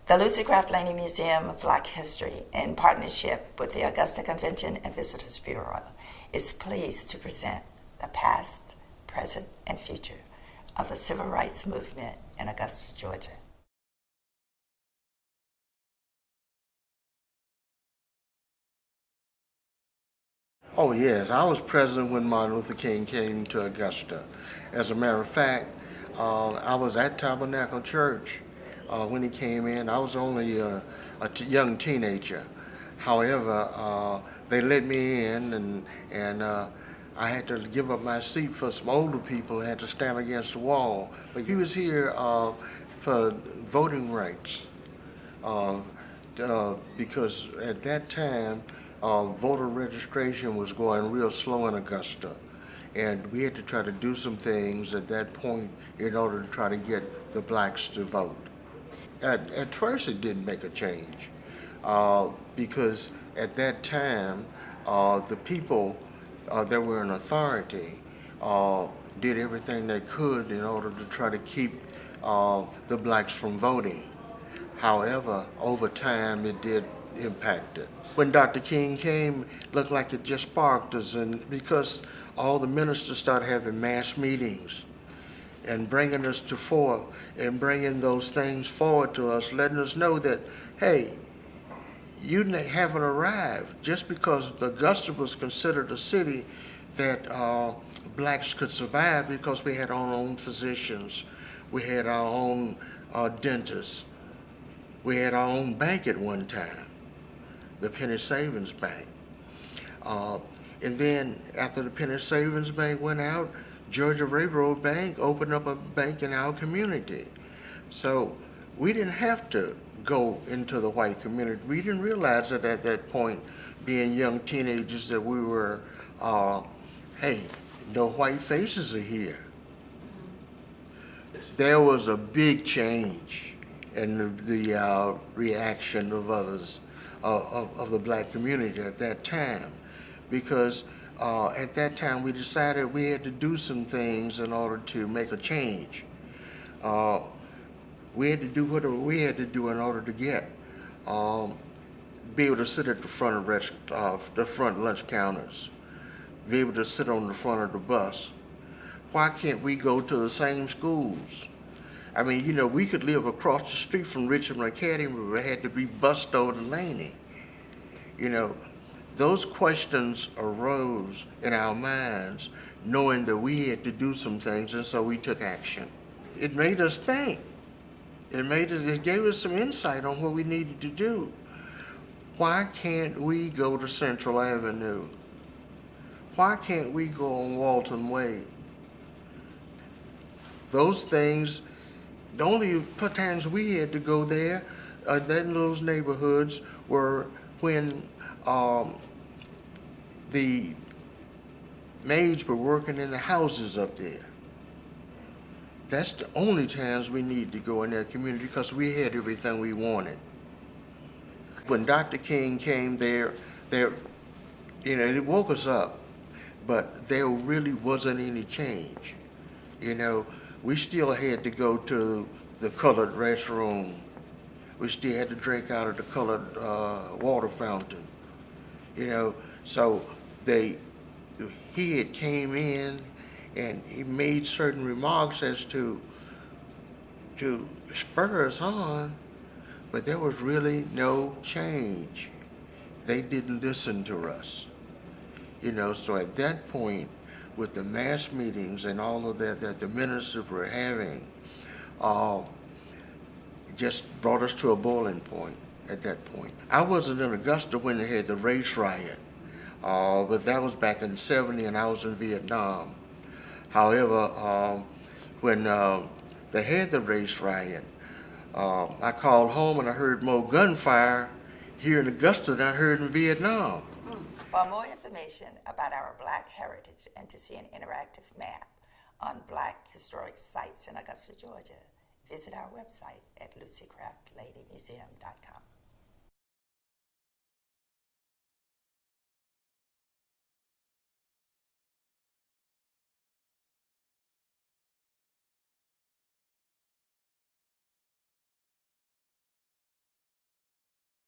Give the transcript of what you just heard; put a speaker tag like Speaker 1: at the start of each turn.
Speaker 1: The Lucy Craft Laney Museum of Black History, in partnership with the Augusta Convention and Visitors Bureau, is pleased to present the past, present, and future of the civil rights movement in Augusta, Georgia.
Speaker 2: Oh, yes, I was present when Martin Luther King came to Augusta. As a matter of fact, I was at Tabernacle Church when he came in. I was only a young teenager. However, they let me in, and I had to give up my seat for some older people who had to stand against the wall. But he was here for voting rights. uh, because at that time, voter registration was going real slow in Augusta. And we had to try to do some things at that point in order to try to get the blacks to vote. At first, it didn't make a change because at that time, the people that were in authority did everything they could in order to try to keep the blacks from voting. However, over time, it did impact it. When Dr. King came, it looked like it just sparked us, and because all the ministers started having mass meetings and bringing us to fore and bringing those things forward to us, letting us know that, hey, you haven't arrived. Just because Augusta was considered a city that blacks could survive because we had our own physicians, we had our own dentists, we had our own bank at one time, the Penny Savings Bank. And then after the Penny Savings Bank went out, Georgia Railroad Bank opened up a bank in our community. So we didn't have to go into the white community. We didn't realize that at that point, being young teenagers, that we were, hey, no white faces are here. There was a big change in the reaction of others, of the black community at that time. Because at that time we decided we had to do some things in order to make a change. We had to do whatever we had to do in order to get, be able to sit at the front of the front lunch counters, be able to sit on the front of the bus. Why can't we go to the same schools? I mean, you know, we could live across the street from Richmond Academy, but we had to be bused over to Laney. You know, those questions arose in our minds, knowing that we had to do some things, and so we took action. It made us think. It gave us some insight on what we needed to do. Why can't we go to Central Avenue? Why can't we go on Walton Way? Those things, the only times we had to go there, in those neighborhoods, were when the maids were working in the houses up there. That's the only times we need to go in that community because we had everything we wanted. When Dr. King came there, you know, it woke us up, but there really wasn't any change. You know, we still had to go to the colored restroom. We still had to drink out of the colored water fountain. You know, so he had came in and he made certain remarks as to spur us on, but there was really no change. They didn't listen to us. You know, so at that point, with the mass meetings and all of that the ministers were having, just brought us to a boiling point at that point. I wasn't in Augusta when they had the race riot, but that was back in '70 and I was in Vietnam. However, when they had the race riot, I called home and I heard more gunfire here in Augusta than I heard in Vietnam.
Speaker 1: For more information about our Black heritage and to see an interactive map on Black historic sites in Augusta, Georgia, visit our website at lucycraftladymuseum.com.